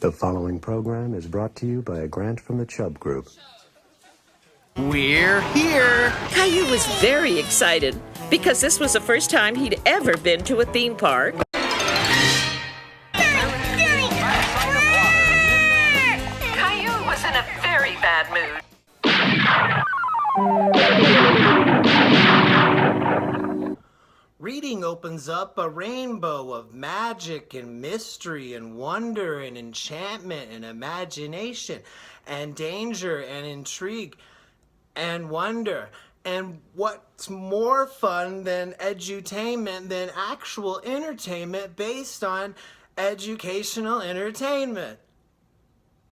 The following program is brought to you by a grant from the Chubb Group. We're here! Caillou was very excited because this was the first time he'd ever been to a theme park. Caillou was in a very bad mood. Reading opens up a rainbow of magic and mystery and wonder and enchantment and imagination and danger and intrigue and wonder. And what's more fun than edutainment than actual entertainment based on educational entertainment?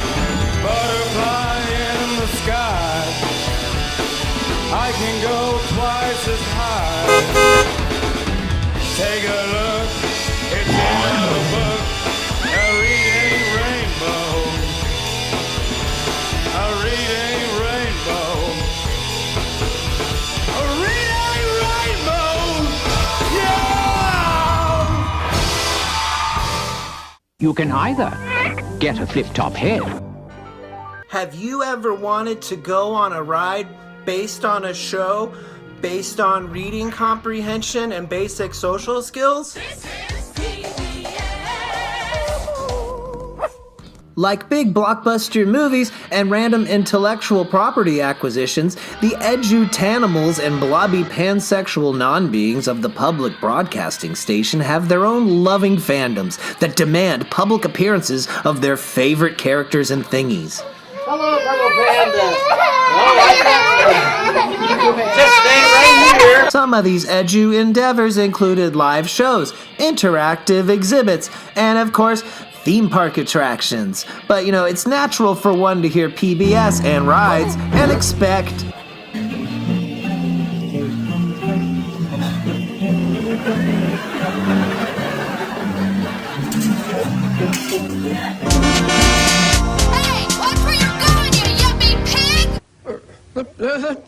Butterfly in the sky, I can go twice as high. Take a look, it's in the book, a reading rainbow, a reading rainbow, a reading rainbow, yeah! You can either get a flip-top head. Have you ever wanted to go on a ride based on a show based on reading comprehension and basic social skills? Like big blockbuster movies and random intellectual property acquisitions, the edutanimals and blobby pansexual non-beings of the public broadcasting station have their own loving fandoms that demand public appearances of their favorite characters and thingies. Hello, Purple Panda. Just stay right here. Some of these edu endeavors included live shows, interactive exhibits, and of course, theme park attractions. But you know, it's natural for one to hear PBS and rides and expect...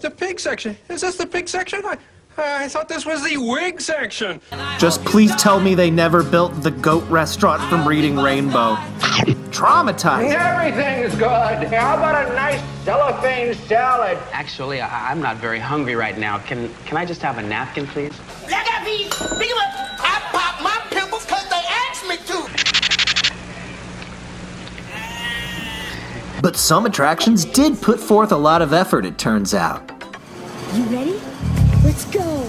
The pig section. Is this the pig section? I thought this was the wig section. Just please tell me they never built the goat restaurant from Reading Rainbow. Traumatized. Everything is good. How about a nice cellophane salad? Actually, I'm not very hungry right now. Can I just have a napkin, please? I got these. Pick 'em up. I pop my pimples because they asked me to. But some attractions did put forth a lot of effort, it turns out. You ready? Let's go.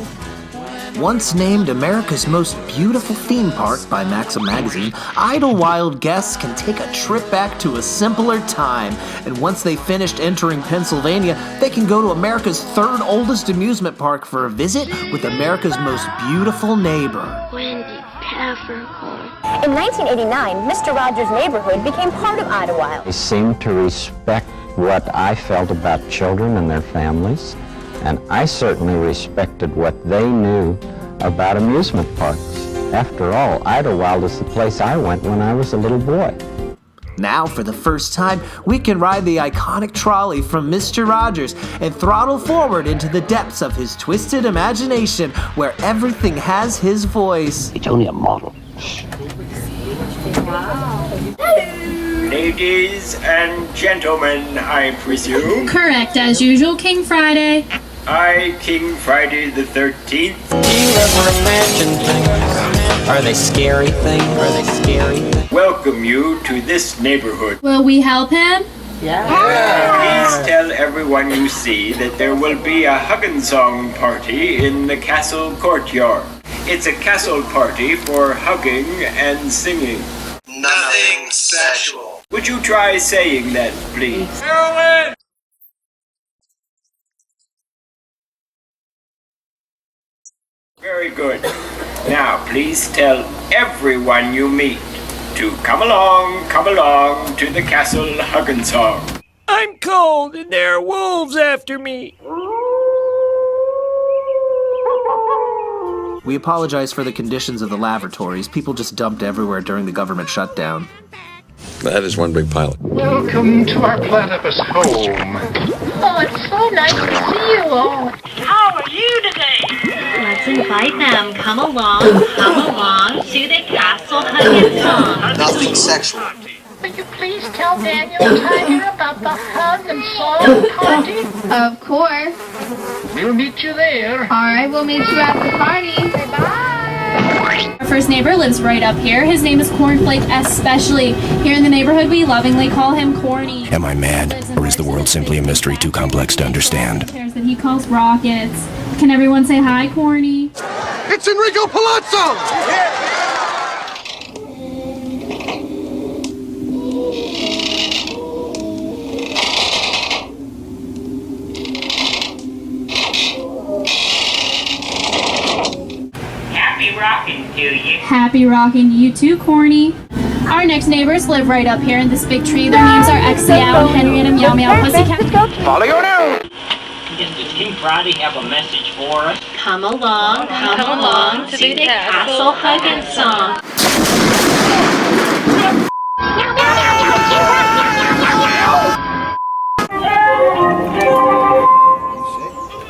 Once named America's Most Beautiful Theme Park by Maxim Magazine, Idlewild guests can take a trip back to a simpler time. And once they finished entering Pennsylvania, they can go to America's third oldest amusement park for a visit with America's most beautiful neighbor. Wendy Peppercorn. In 1989, Mr. Rogers' neighborhood became part of Idlewild. They seemed to respect what I felt about children and their families, and I certainly respected what they knew about amusement parks. After all, Idlewild is the place I went when I was a little boy. Now, for the first time, we can ride the iconic trolley from Mr. Rogers and throttle forward into the depths of his twisted imagination where everything has his voice. It's only a model. Ladies and gentlemen, I presume. Correct, as usual, King Friday. I, King Friday the 13th. Do you ever imagine things? Are they scary things? Welcome you to this neighborhood. Will we help him? Please tell everyone you see that there will be a hug-and-song party in the castle courtyard. It's a castle party for hugging and singing. Nothing sexual. Would you try saying that, please? Heroin! Very good. Now, please tell everyone you meet to come along to the castle hug-and-song. I'm cold and there are wolves after me. We apologize for the conditions of the lavatories. People just dumped everywhere during the government shutdown. That is one big pile. Welcome to our platypus home. Oh, it's so nice to see you all. How are you today? Let's invite them. Come along to the castle hug-and-song. Nothing sexual. Will you please tell Daniel Tiger about the hug and song party? Of course. We'll meet you there. All right, we'll meet you at the party. Bye. Our first neighbor lives right up here. His name is Cornflake Especially. Here in the neighborhood, we lovingly call him Corny. Am I mad, or is the world simply a mystery too complex to understand? That he calls rockets. Can everyone say hi, Corny? It's Enrico Palazzo! Happy rocking to you. Happy rocking to you too, Corny. Our next neighbors live right up here in this big tree. Their names are X-Meow, Henrietta, Meow Meow, Pussycat. Follow your nose. Does King Friday have a message for us? Come along to the Castle Huggin' Song.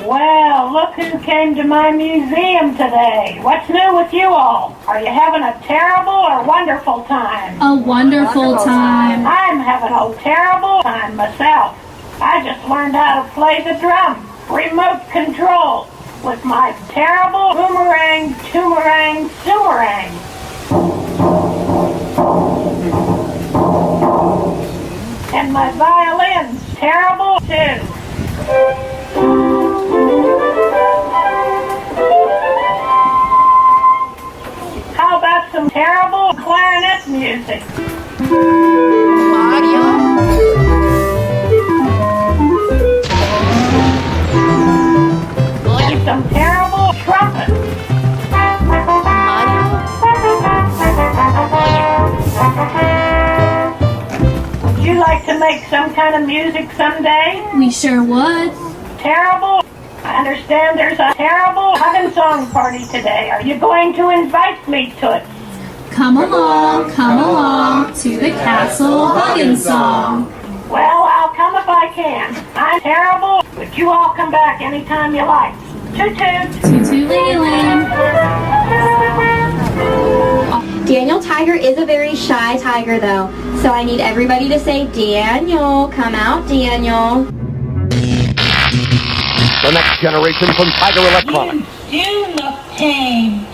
Well, look who came to my museum today. What's new with you all? Are you having a terrible or wonderful time? A wonderful time. I'm having a terrible time myself. I just learned how to play the drum, remote control, with my terrible boomerang, toomerang, sumerang. And my violin's terrible too. How about some terrible clarinet music? And some terrible trumpet. Would you like to make some kind of music someday? We sure would. Terrible? I understand there's a terrible Huggin' Song party today. Are you going to invite me to it? Come along to the Castle Huggin' Song. Well, I'll come if I can. I'm terrible, but you all come back anytime you like. Toot-toot. Toot-toot, Leland. Daniel Tiger is a very shy tiger, though. So I need everybody to say, Daniel, come out, Daniel. The next generation from Tiger Electronics. You do look tame.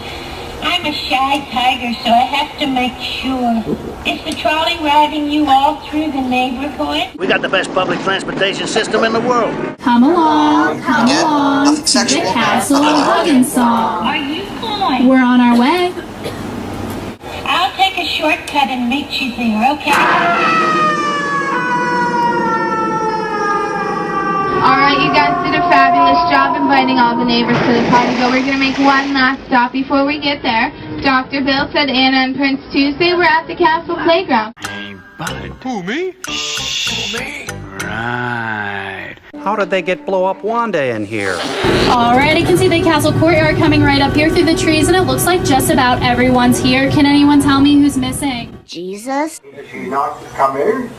I'm a shy tiger, so I have to make sure. Is the trolley riding you all through the neighborhood? We got the best public transportation system in the world. Come along to the Castle Huggin' Song. Are you going? We're on our way. I'll take a shortcut and meet you there, okay? Alright, you guys did a fabulous job inviting all the neighbors to the party, but we're going to make one last stop before we get there. Dr. Bill said Anna and Prince Tuesday were at the castle playground. Hey, bud. Who, me? Shh. Me? Right. How did they get blow up Wanda in here? Alright, I can see the castle courtyard coming right up here through the trees, and it looks like just about everyone's here. Can anyone tell me who's missing? Jesus? Is she not coming?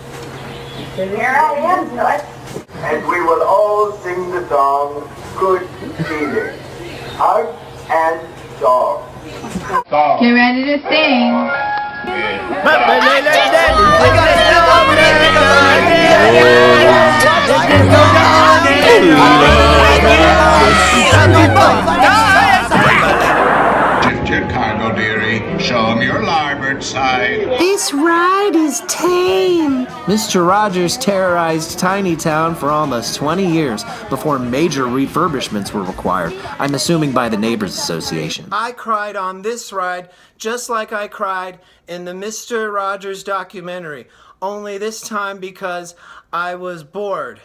Here I am, Dork. And we will all sing the song, Good Feeling. Hug and song. Get ready to sing. Shift your cargo, dearie. Show 'em your larboard side. This ride is tame. Mr. Rogers terrorized Tiny Town for almost 20 years before major refurbishments were required. I'm assuming by the Neighbors Association. I cried on this ride just like I cried in the Mr. Rogers documentary, only this time because I was bored.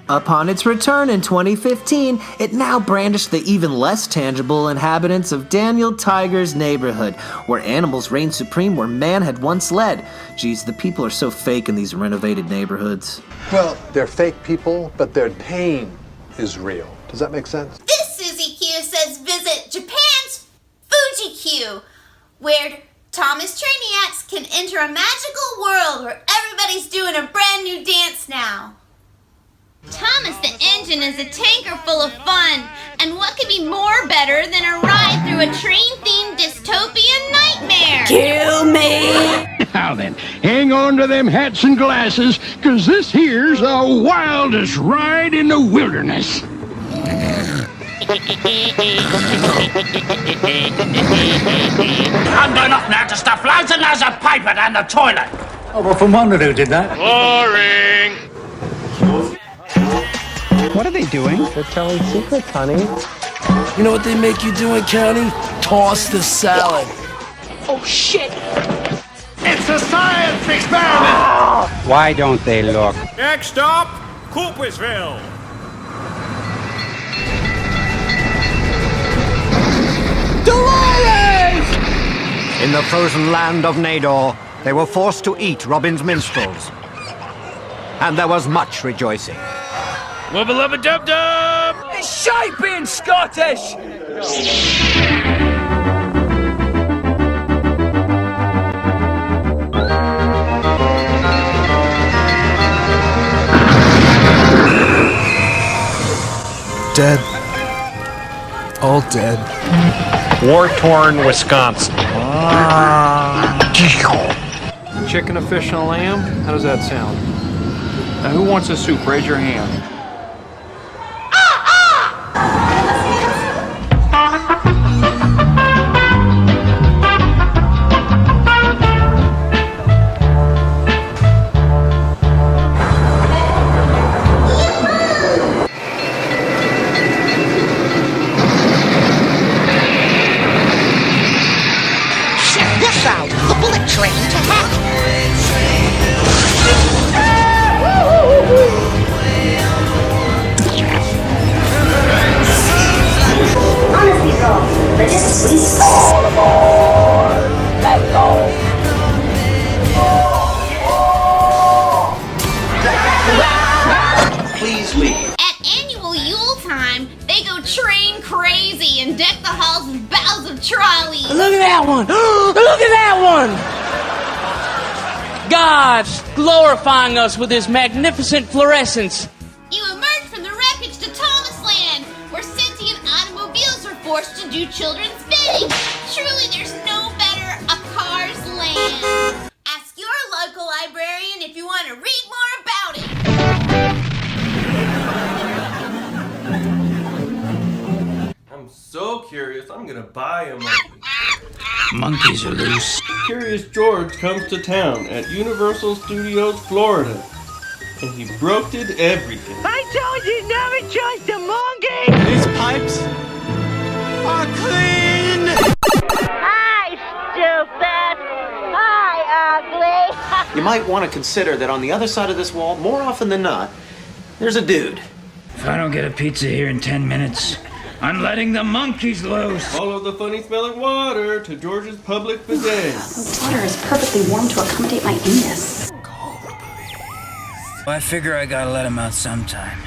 Upon its return in 2015, it now brandished the even less tangible inhabitants of Daniel Tiger's neighborhood, where animals reigned supreme where man had once led. Geez, the people are so fake in these renovated neighborhoods. Well, they're fake people, but their pain is real. Does that make sense? This Susie Q says visit Japan's fuji-q, where Thomas Trainiacs can enter a magical world where everybody's doing a brand new dance now. Thomas the Engine is a tanker full of fun, and what could be more better than a ride through a train-themed dystopian nightmare? Kill me! Now then, hang on to them hats and glasses, 'cause this here's the wildest ride in the wilderness. I'm going off now to stuff loads and loads of paper down the toilet. Oh, well, from one who did that. Boring. What are they doing? They're telling secrets, honey. You know what they make you do in county? Toss the salad. Oh, shit! It's a science experiment! Why don't they look? Next stop, Coopersville. Dolores! In the frozen land of Nador, they were forced to eat Robin's minstrels. And there was much rejoicing. Wubba lubba dub dub! It's shite being Scottish! Dead. All dead. War-torn Wisconsin. Chicken, a fish, and a lamb? How does that sound? Now, who wants a soup? Raise your hand. Please leave. At annual Yule time, they go train crazy and deck the halls with boughs of trolleys. Look at that one! Look at that one! God's glorifying us with his magnificent fluorescence. You emerge from the wreckage to Thomas Land, where sentient automobiles are forced to do children's bidding. Truly, there's no better a car's land. Ask your local librarian if you want to read more about it. I'm so curious, I'm gonna buy a monkey. Monkeys are loose. Curious George comes to town at Universal Studios, Florida, and he broke everything. I told you never trust a monkey! These pipes are clean! Hi, stupid! Hi, ugly! You might want to consider that on the other side of this wall, more often than not, there's a dude. If I don't get a pizza here in 10 minutes, I'm letting the monkeys loose. Follow the funny smelling water to George's public bidet. The water is perfectly warm to accommodate my anus. I figure I gotta let him out sometime.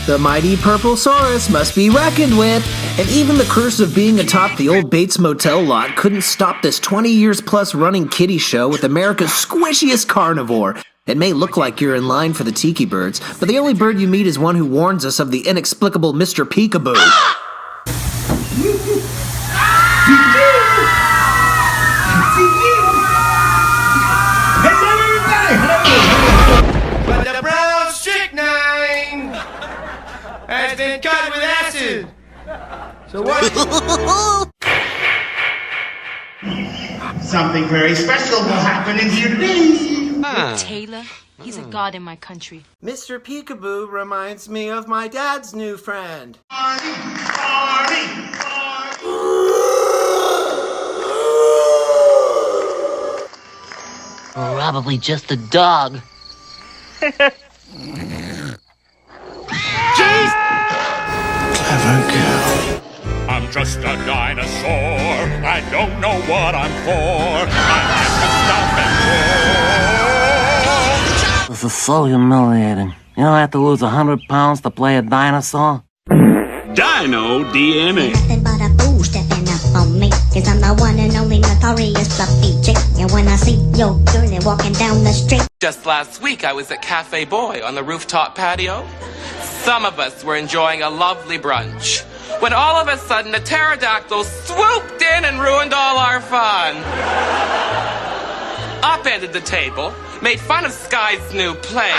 The mighty Purple Saurus must be reckoned with, and even the curse of being atop the old Bates Motel lot couldn't stop this 20 years plus running kiddie show with America's squishiest carnivore. It may look like you're in line for the tiki birds, but the only bird you meet is one who warns us of the inexplicable Mr. Peekaboo. But the brown strychnine has been cut with acid. So what? Something very special will happen in here today. Taylor, he's a god in my country. Mr. Peekaboo reminds me of my dad's new friend. Probably just a dog. Jeez! Clever girl. I'm just a dinosaur. I don't know what I'm for. I have to stop and roar. This is so humiliating. You don't have to lose 100 pounds to play a dinosaur. Dino DNA. Nothing but a fool stepping up on me, 'cause I'm the one and only notorious fluffy chick. And when I see your girlie walking down the street. Just last week, I was at Cafe Boy on the rooftop patio. Some of us were enjoying a lovely brunch, when all of a sudden a pterodactyl swooped in and ruined all our fun. upended the table, made fun of Sky's new play,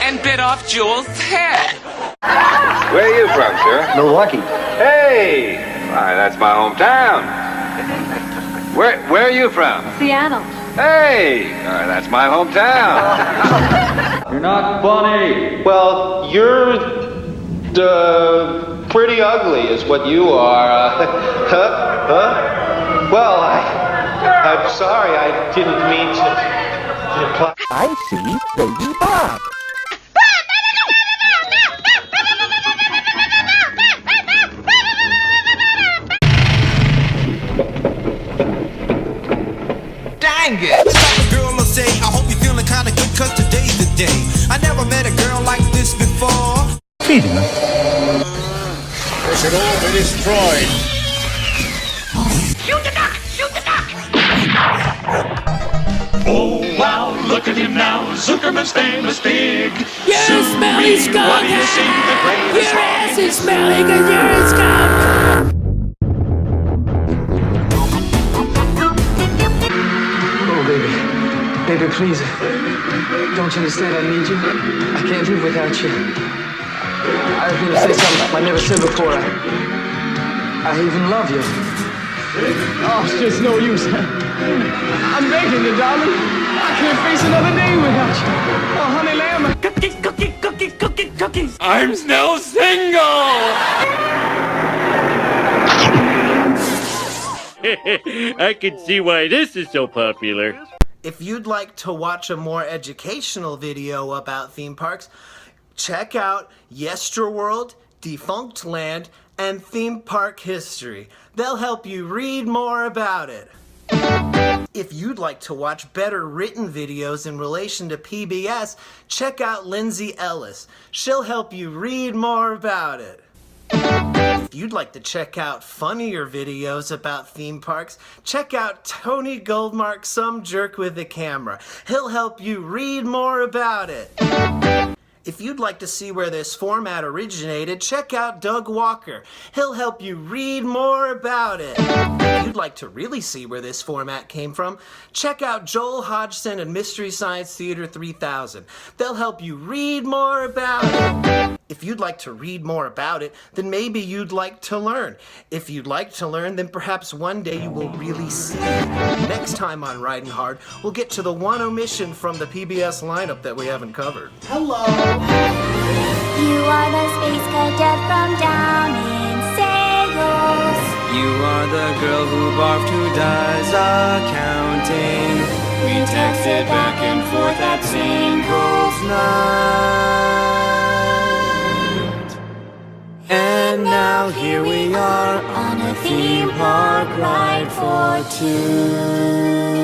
and bit off Jules' head. Where are you from, sir? Milwaukee. Hey! Why, that's my hometown. Where are you from? Seattle. Hey! Why, that's my hometown. You're not funny. Well, you're pretty ugly is what you are. Well, I'm sorry, I didn't mean to imply. I see Baby Bob. Dang it! The girl will say, I hope you're feeling kinda good, cause today's the day. I never met a girl like this before. Feeding her. They should all be destroyed. Shoot the duck! Shoot the duck! Oh, wow, look at him now. Zuckerman's famous pig. You're a smelly skunk! What do you see? The greatest Your ass is smelly because you're a skunk! Oh, baby. Baby, please. Don't you understand? I need you. I can't live without you. I was going to say something I never said before. I even love you. Oh, it's just no use. I'm begging you, darling. I can't face another day without you. Oh, honey lamb. Cookies, cookies, cookies, cookies, cookies. I'm now single! I can see why this is so popular. If you'd like to watch a more educational video about theme parks, check out Yesterworld, Defunct Land, and Theme Park History. They'll help you read more about it. If you'd like to watch better written videos in relation to PBS, check out Lindsay Ellis. She'll help you read more about it. If you'd like to check out funnier videos about theme parks, check out Tony Goldmark, Some Jerk with a Camera. He'll help you read more about it. If you'd like to see where this format originated, check out Doug Walker. He'll help you read more about it. If you'd like to really see where this format came from, check out Joel Hodgson and Mystery Science Theater 3000. They'll help you read more about it. If you'd like to read more about it, then maybe you'd like to learn. If you'd like to learn, then perhaps one day you will really see. Next time on Ridin' Hard, we'll get to the one omission from the PBS lineup that we haven't covered. Hello! You are the space cadet from down in Sales. You are the girl who barfed who does accounting. We texted back and forth at singles night. And now here we are on a theme park ride for two.